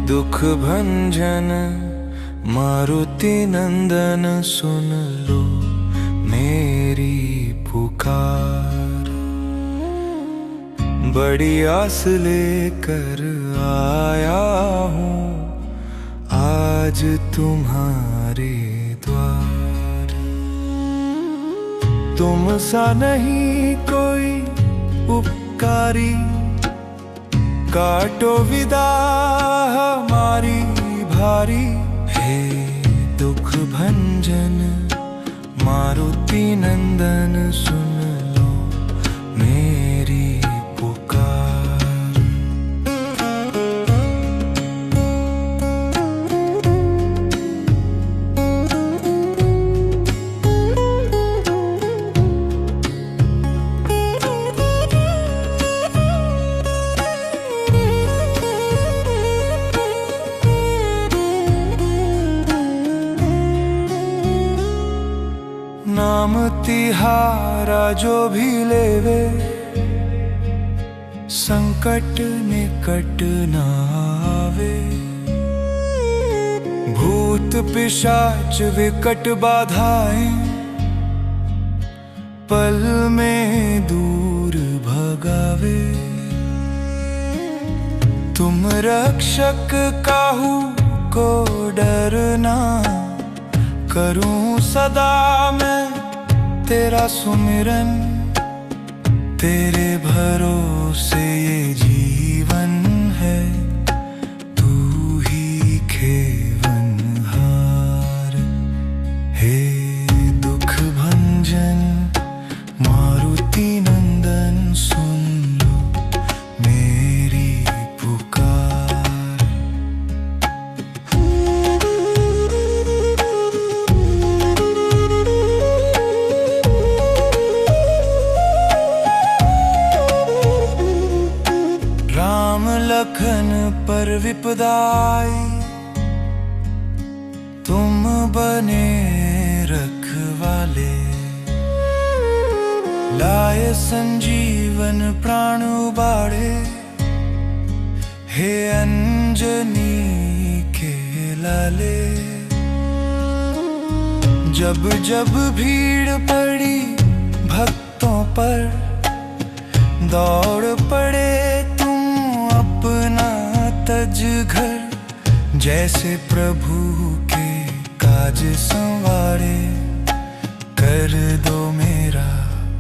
दुख भंजन मारुति नंदन सुन लो मेरी पुकार। बड़ी आस लेकर आया हूँ आज तुम्हारे द्वार। तुम सा नहीं कोई उपकारी, काटो विदा हमारी भारी। हे दुख भंजन मारुति नंदन सुन लो मेरी पुकार। नाम तिहारा जो भी लेवे, संकट निकट न आवे। भूत पिशाच विकट बाधाएं पल में दूर भगावे। तुम रक्षक काहू को डरना, करूं सदा मैं तेरा सुमिरन। तेरे भरोसे ये जीवन है, तू ही खेवनहार। हे दुख भंजन मारुति नंदन सुन लो मेरी पुकार। लखन पर विपदाई तुम बने रखवाले। लाए संजीवन प्राण उबाड़े, हे अंजनी के लाले। जब जब भीड़ पड़ी भक्तों पर, दौड़ पड़े अपना तज घर। जैसे प्रभु के काज संवारे, कर दो मेरा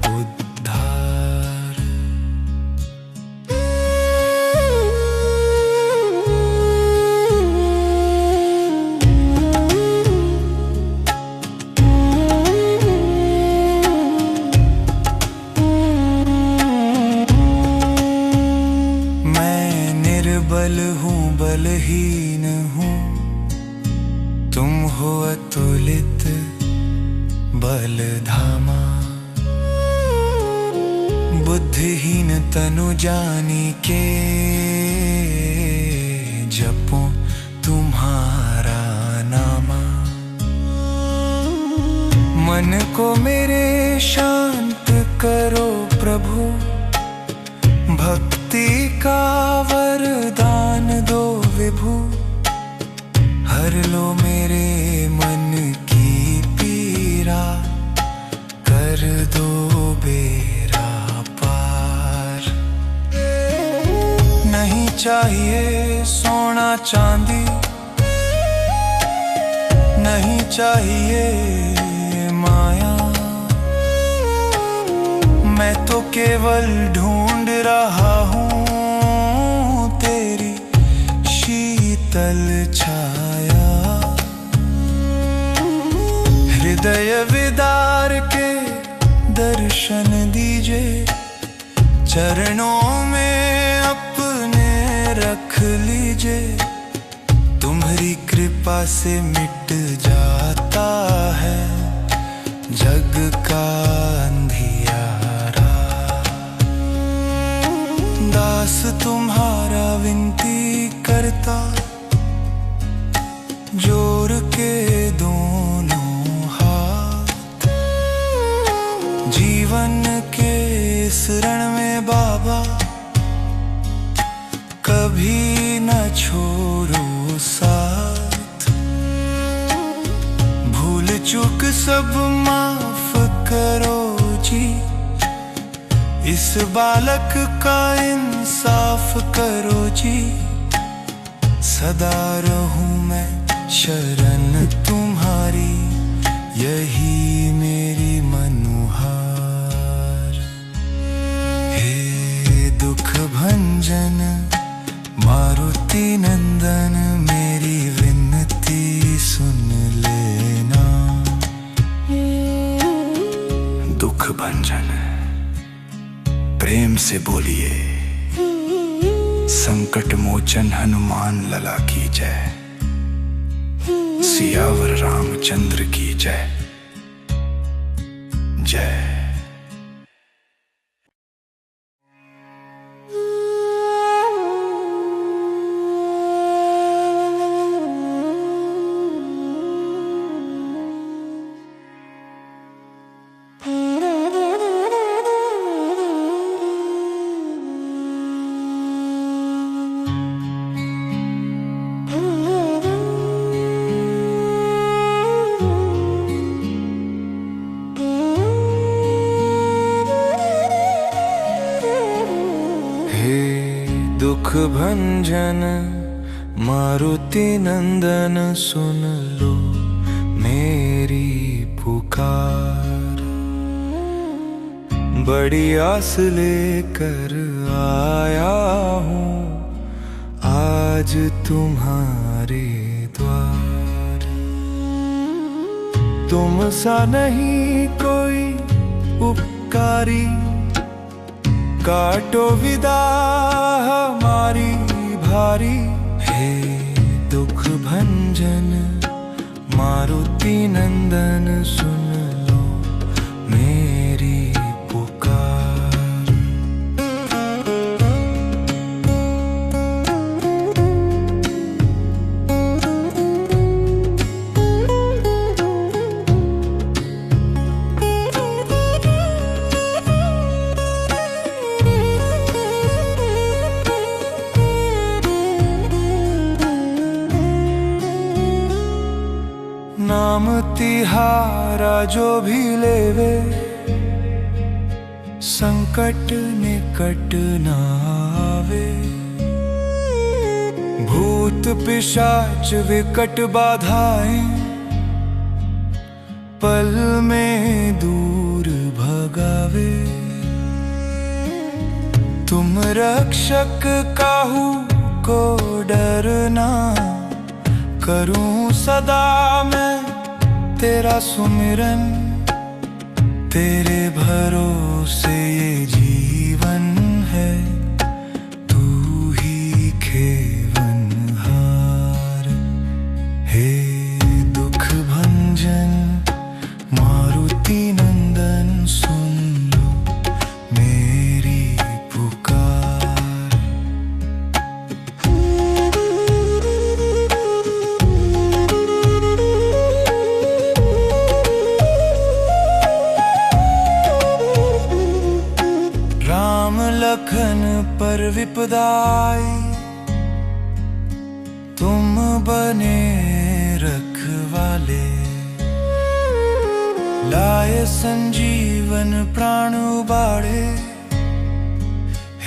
उद्धार। बल हूँ बलहीन हूँ, तुम हो अतुलित बल धामा। बुद्धिहीन तनु जानी के, जपूं तुम्हारा नामा। मन को मेरे शांत करो प्रभु, भक्ति का वरदान दो विभु। हर लो मेरे मन की पीरा, कर दो बेड़ा पार। नहीं चाहिए सोना चांदी, नहीं चाहिए माया। मैं तो केवल ढूंढ रहा हूँ तेरी शीतल छाया। हृदय विदार के दर्शन दीजिए, चरणों में अपने रख लीजिए। तुम्हारी कृपा से मिट जाता है जग का अंधियारा। दास तुम्हारा विनती करता, जोड़ के दोनों हाथ। जीवन के इस रण में बाबा, कभी न छोड़ो इस बालक का इंसाफ करो जी, सदा रहूं मैं शरण तुम्हारी, यही मेरी मनोहार। हे दुख भंजन मारुति नंदन, मेरी विनती सुन लेना। दुख भंजन प्रेम से बोलिए, संकट मोचन हनुमान लला की जय, सियावर रामचंद्र की जय जय। दुख भंजन मारुति नंदन, सुन लो मेरी पुकार। बड़ी आस लेकर आया हूँ आज तुम्हारे द्वार। तुम सा नहीं कोई उपकारी, काटो विदा हमारी भारी। हे दुख भंजन मारुति नंदन, सुन लो मेरी पुकार। नाम तिहारा जो भी लेवे, संकट निकट न आवे। भूत पिशाच विकट बाधाएं, पल में दूर भगावे। तुम रक्षक काहू को डरना, करूं सदा मैं तेरा सुमिरन। तेरे भरोसे ये जीवन है, तू ही खेवनहार। हे दुख भंजन मारुति नंदन, सुन लो मेरी पुकार। लखन पर विपदाई, तुम बने रखवाले। लाए संजीवन प्राण उबाड़े,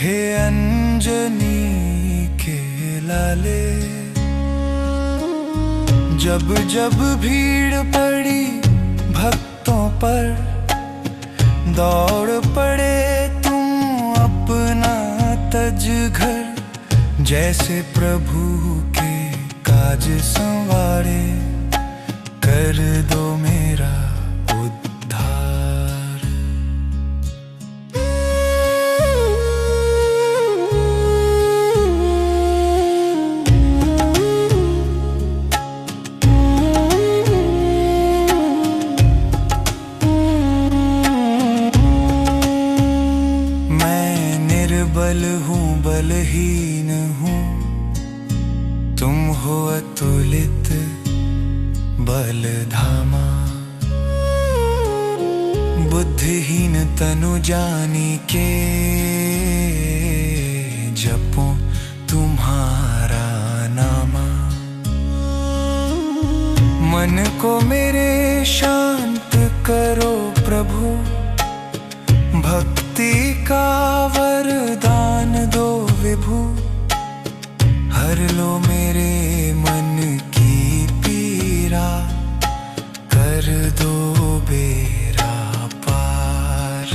हे अंजनी के लाले। जब जब भीड़ पड़ी भक्तों पर, दौड़ पड़े अपना तज घर। जैसे प्रभु के काज संवारे, कर दो मेरा उद्धार। बल हूँ बलहीन हूँ, तुम हो अतुलित बल धामा। बुद्धिहीन तनु जानी के, जपो तुम्हारा नामा। मन को मेरे शांत करो प्रभु, भक्त भक्ति का वरदान दो विभु, हर लो मेरे मन की पीरा, कर दो बेरा पार।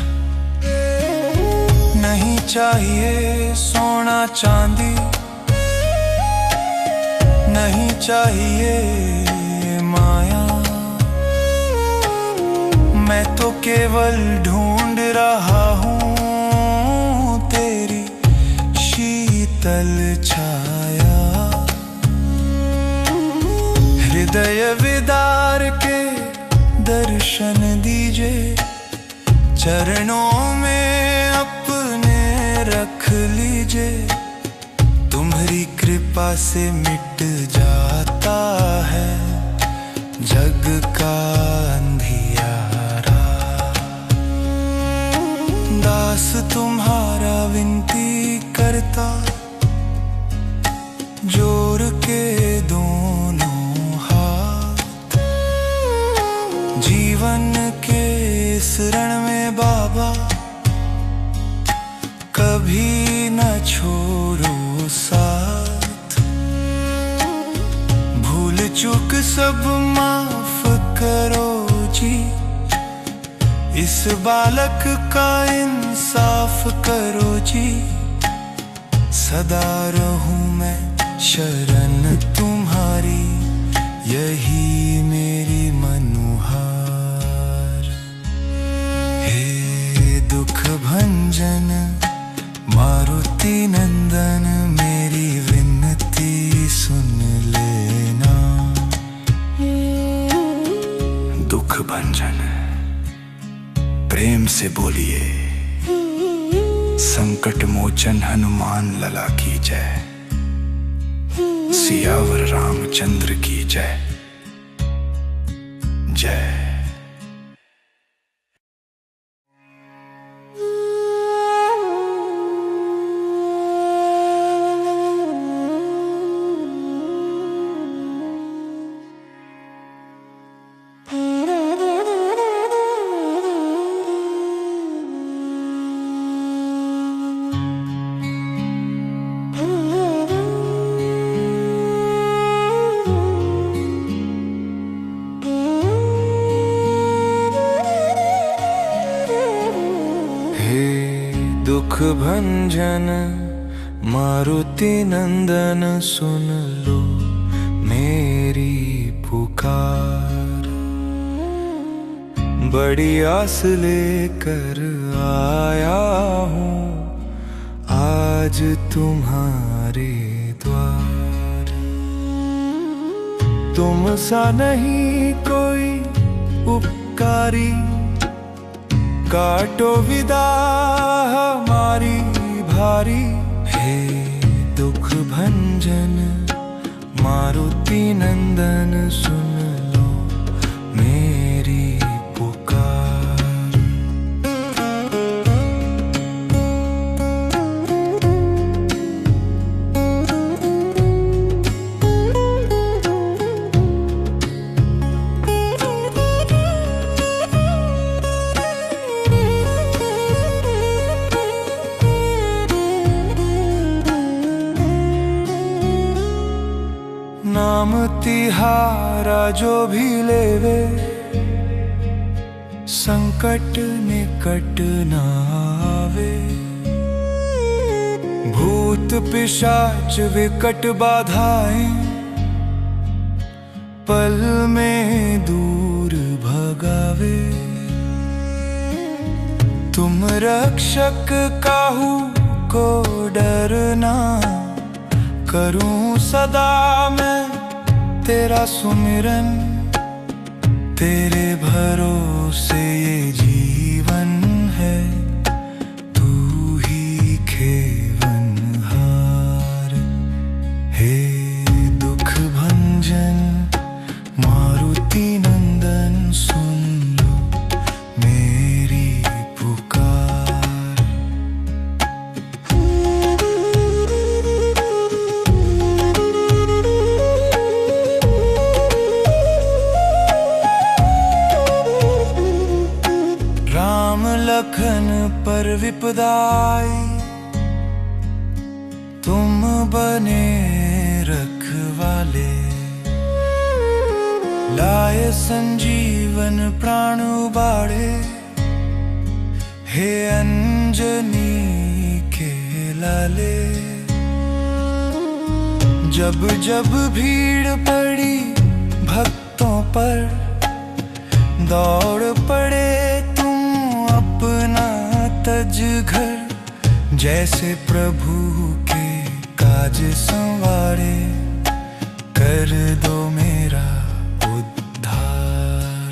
नहीं चाहिए सोना चांदी, नहीं चाहिए माया, मैं तो केवल ढूंढ रहा हूँ तेरी शीतल छाया। हृदय विदार के दर्शन दीजिए, चरणों में अपने रख लीजिए। तुम्हारी कृपा से मिट जाता है जग का अंधियारा। दास तुम्हारा विनती करता, जोड़ के दोनों हाथ। जीवन के इस रण में बाबा, कभी न छोड़ो साथ। भूल चूक सब माफ करो जी, इस बालक का इंसाफ करो जी। सदा रहूं मैं शरण तुम्हारी, यही मेरी मनुहार। हे दुख भंजन मारुति नंदन, मेरी विनती सुन लेना। दुख भंजन प्रेम से बोलिए, संकट मोचन हनुमान लला की जय। सियावर रामचंद्र की जय जय। दुख भंजन मारुति नंदन, सुन लो मेरी पुकार। बड़ी आस लेकर आया हूँ आज तुम्हारे द्वार। तुम सा नहीं कोई उपकारी, काटो विदा हमारी भारी। हे दुख भंजन मारुति नंदन, सुन लो मेरी पुकार। नाम तिहारा जो भी लेवे, संकट निकट न आवे। भूत पिशाच विकट बाधाएं, पल में दूर भगावे। तुम रक्षक काहू को डरना, करूं सदा मैं तेरा सुमिरन। तेरे भरोसे ये जीवन है, तू ही खेवनहार। हे दुख भंजन मारुति नंदन, सुन लो मेरी पुकार। विपदाई तुम बने रखवाले। लाए संजीवन प्राण उबाड़े, हे अंजनी के लाले। जब जब भीड़ पड़ी भक्तों पर, दौड़ पड़े तुम अपना तज घर। जैसे प्रभु के काज संवारे, कर दो मेरा उद्धार।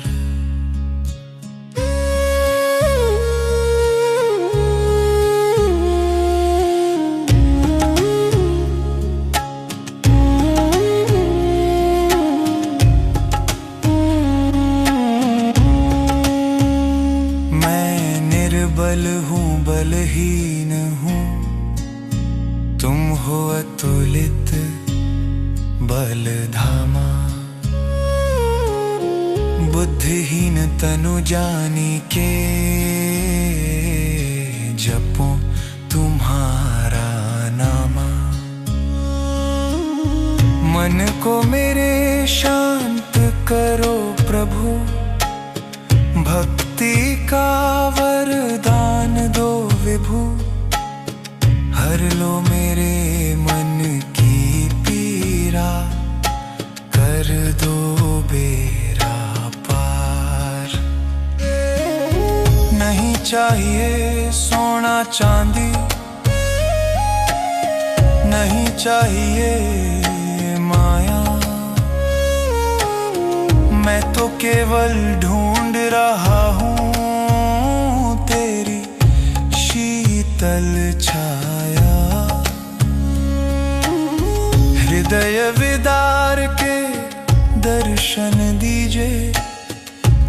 मैं निर्बल हूँ, बलहीन हूँ, तुम हो अतुलित बलधामा। बुद्धिहीन तनु जानी के, जपूं तुम्हारा नामा। मन को मेरे शांत करो प्रभु, भक्ति का वरदान दो विभु। हर लो मेरे मन की पीरा, कर दो बेरा पार। नहीं चाहिए सोना चांदी, नहीं चाहिए माया। मैं तो केवल ढूंढ रहा हूँ तेरी शीतल छाया। हृदय विदार के दर्शन दीजिए,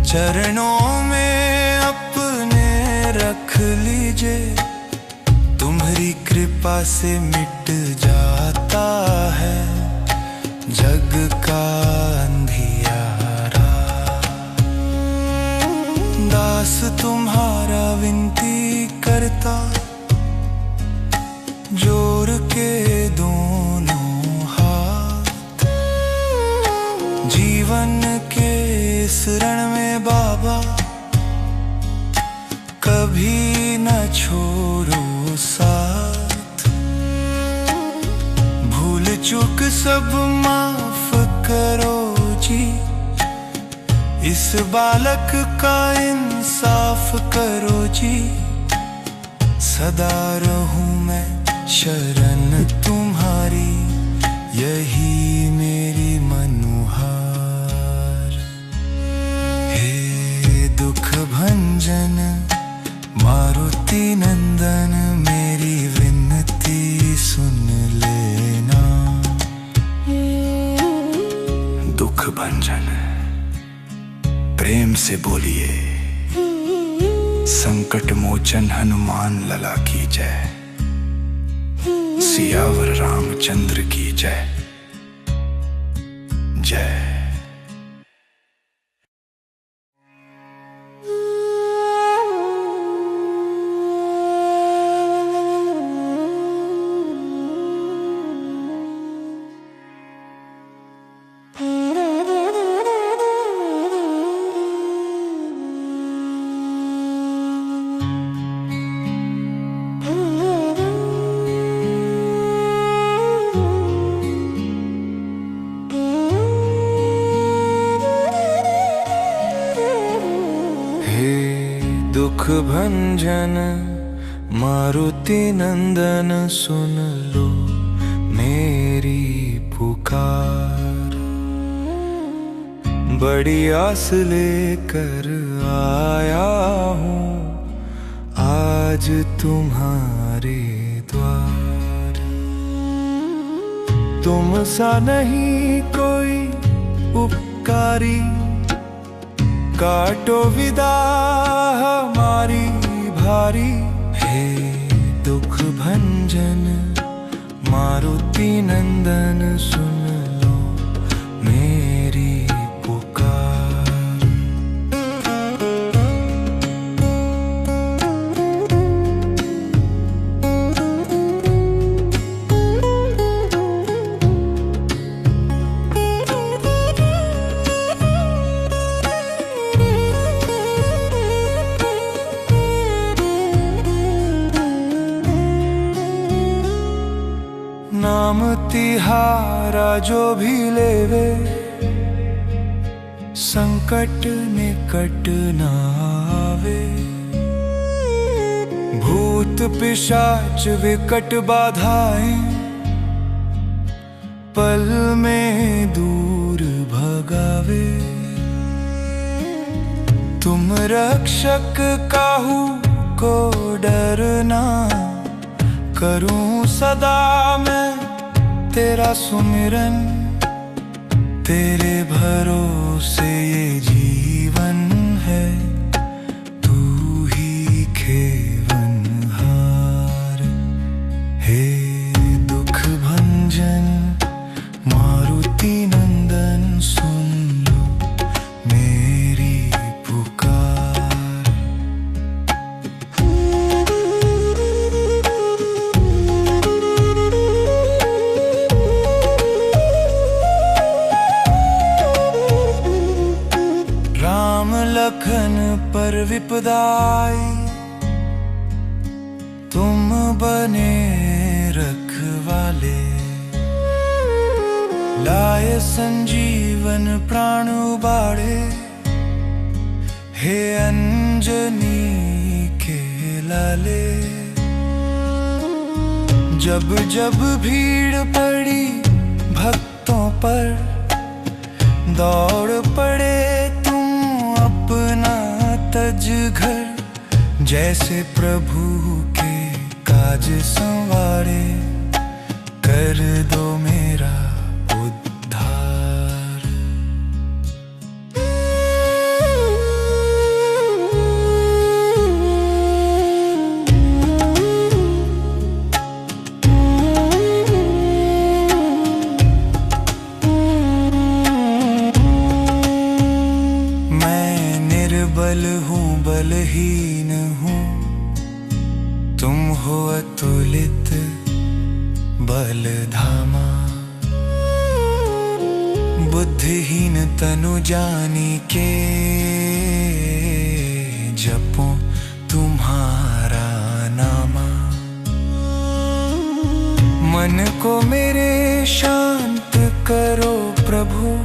चरणों में अपने रख लीजिए। तुम्हारी कृपा से मिट जाता है जग का अंधियारा। दास तुम्हारा विनती करता, जोड़ के दोनों हाथ। जीवन के इस रण में बाबा, कभी न छोड़ो साथ। भूल चूक सब माफ करो जी, इस बालक का इंसाफ करो जी। सदा रहूं मैं शरण तुम्हारी, यही मेरी मनुहार। हे दुख भंजन मारुति नंदन, मेरी विनती सुन लेना। दुख भंजन प्रेम से बोलिए, संकट मोचन हनुमान लला की जय। सियावर रामचंद्र की जय जय। दुख भंजन मारुति नंदन, सुन लो मेरी पुकार। बड़ी आस लेकर आया हूँ आज तुम्हारे द्वार। तुम सा नहीं कोई उपकारी, काटो विदा हमारी भारी। हे दुख भंजन मारुति नंदन, सुन लो मेरी पुकार। सहारा जो भी लेवे, संकट निकट न आवे। भूत पिशाच विकट बाधाएं पल में दूर भगावे। तुम रक्षक काहू को डरना, करूं सदा मैं तेरा सुमिरन। तेरे भरोसे ये जीवन है, तू ही खेवनहार। हे दुख भंजन मारुति नंदन, सुन लो मेरी पुकार। राम लखन पर विपदाई, तुम बने रखवाले। लाए संजीवन प्राण उबाड़े, हे अंजनी के लाले। जब जब भीड़ पड़ी भक्तों पर, दौड़ पड़े तुम अपना तज घर। जैसे प्रभु के काज संवारे, कर दो मेरा उद्धार। मैं निर्बल हूँ, बलहीन हूँ, तुम हो अतुलित बलधामा। बुद्धिहीन तनु जानी के, जपो तुम्हारा नामा। मन को मेरे शांत करो प्रभु,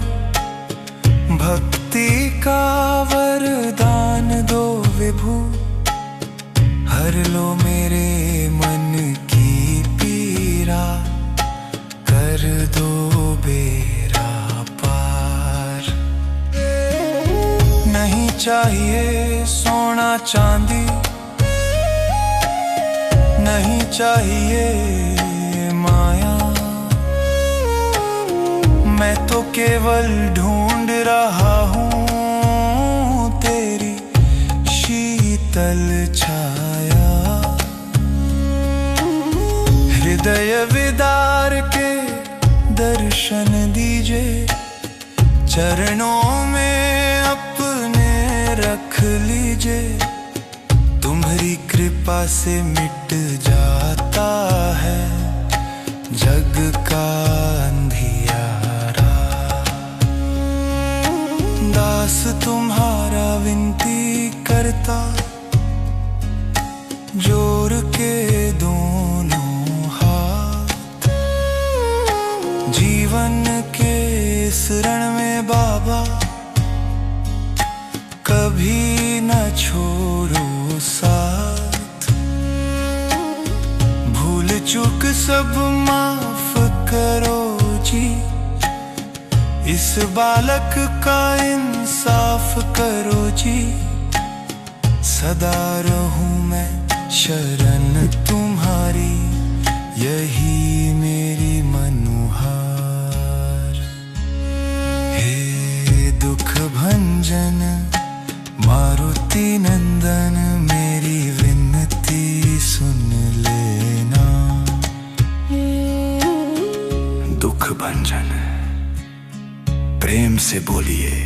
भक्ति का वरदान दो विभु। हर लो मेरे मन की पीरा, कर दो बेरा पार। नहीं चाहिए सोना चांदी, नहीं चाहिए माया। मैं तो केवल ढूंढ रहा हूँ तेरी शीतल छाया। हृदय विदार के दर्शन दीजिए, चरणों में अपने रख लीजिए। तुम्हारी कृपा से मिट जाता है जग का अंधियारा। दास तुम्हारा विनती करता, जोर के दोनों हाथ। जीवन के इस रण में बाबा, कभी न छोड़ो साथ। भूल चूक सब माफ करो जी, इस बालक का इंसाफ करो जी। सदा रहूं मैं शरण तुम्हारी, यही मेरी मनुहार। हे दुख भंजन मारुति नंदन, मेरी विनती सुन लेना। दुख भंजन प्रेम से बोलिए,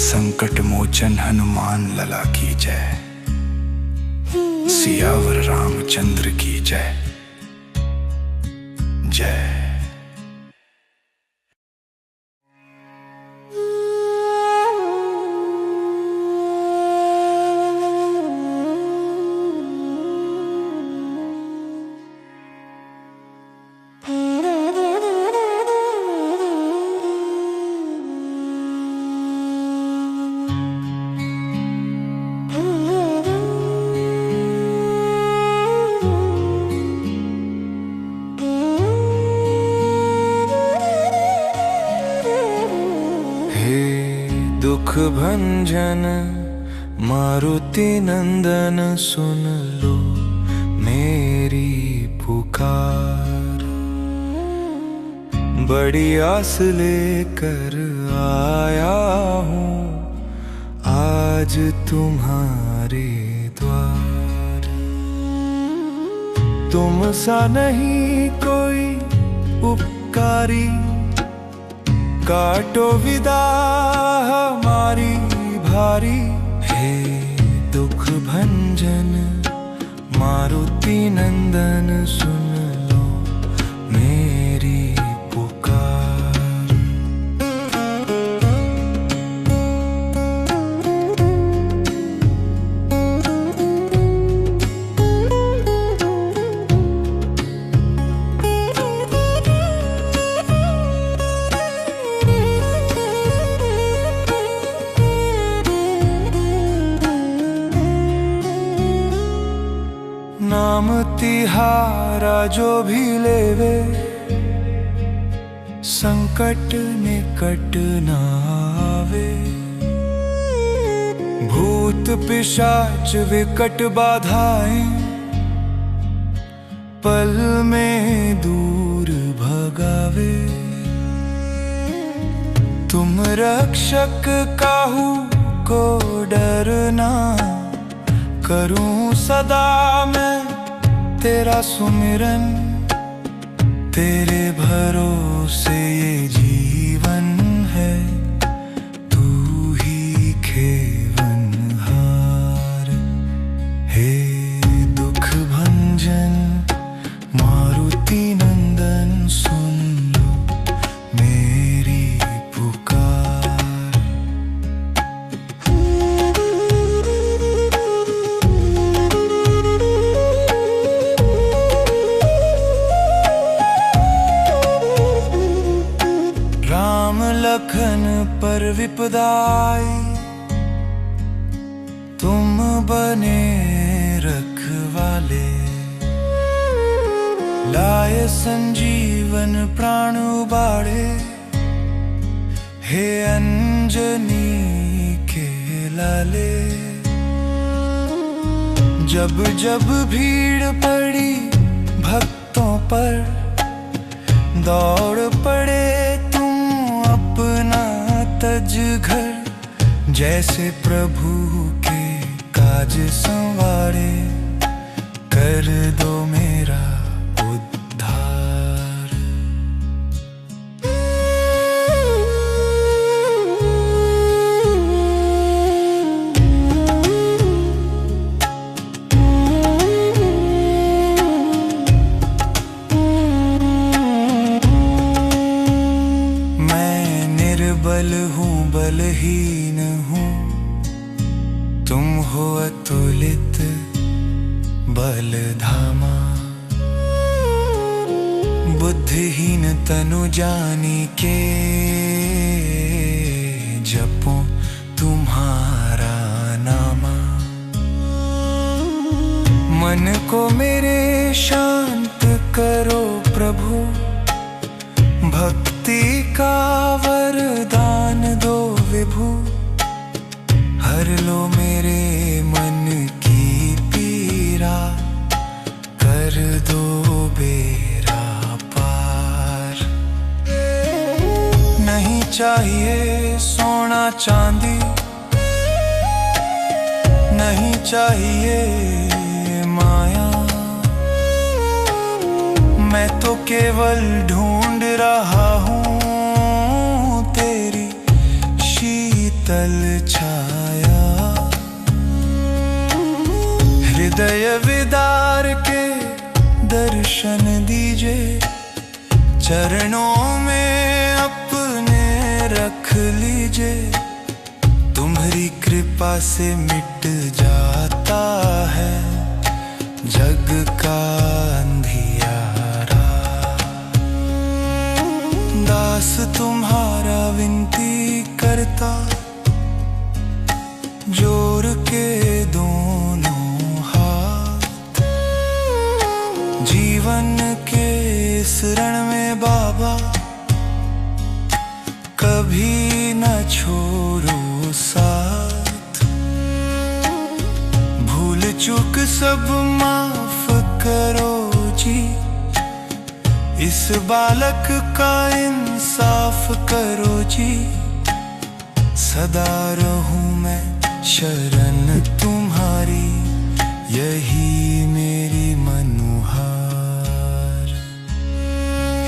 संकट मोचन हनुमान लला की जय। सियावर रामचंद्र की जय जय। भंजन मारुति नंदन सुन लो मेरी पुकार। बड़ी आस लेकर आया हूँ आज तुम्हारे द्वार। तुम सा नहीं कोई उपकारी, काटो विदा हमारी भारी। हे दुख भंजन मारुति नंदन सुन लो मेरी पुकार। नाम तिहारा जो भी लेवे, संकट निकट न आवे। भूत पिशाच विकट बाधाएं पल में दूर भगावे। तुम रक्षक काहू को डरना, करूं सदा मैं तेरा सुमिरन। तेरे भरोसे ये जीवन है, तू ही खेवनहार। हे दुख भंजन मारुति नंदन सुन लो मेरी पुकार। लखन पर विपदाई, तुम बने रखवाले। लाए संजीवन प्राण उबाड़े, हे अंजनी के लाले। जब जब भीड़ पड़ी भक्तों पर, दौड़ पड़े अपना तज घर। जैसे प्रभु के काज संवारे, कर दो मेरा उद्धार। बल हूँ बलहीन हूँ, तुम हो अतुलित बलधामा। बुद्धिहीन तनु जानी के, जपो तुम्हारा नामा। मन को मेरे शांत करो प्रभु, भक्ति का वरदान दो विभु। हर लो मेरे मन की पीरा, कर दो बेरा पार। नहीं चाहिए सोना चांदी, नहीं चाहिए माया। मैं तो केवल ढूंढ रहा हूँ तेरी शीतल छाया। हृदय विदार के दर्शन दीजिए, चरणों में अपने रख लीजिए। तुम्हारी कृपा से मिट जाता है जग का अंधियारा। दास तुम्हारा विनती करता, जोर के दोनों हाथ। जीवन के इस रण में बाबा, कभी न छोड़ो चूक सब माफ करो जी, इस बालक का इंसाफ करो जी। सदा रहूं मैं शरण तुम्हारी, यही मेरी मनुहार।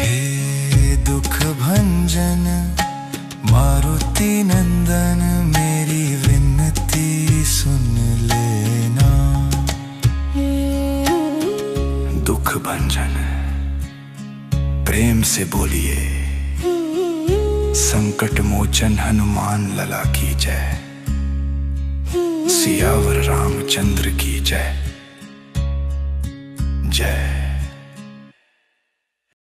हे दुख भंजन मारुति नंदन, मेरी विनती सुन लेना। दुख भंजन प्रेम से बोलिए, संकट मोचन हनुमान लला की जय। सियावर रामचंद्र की जय जय।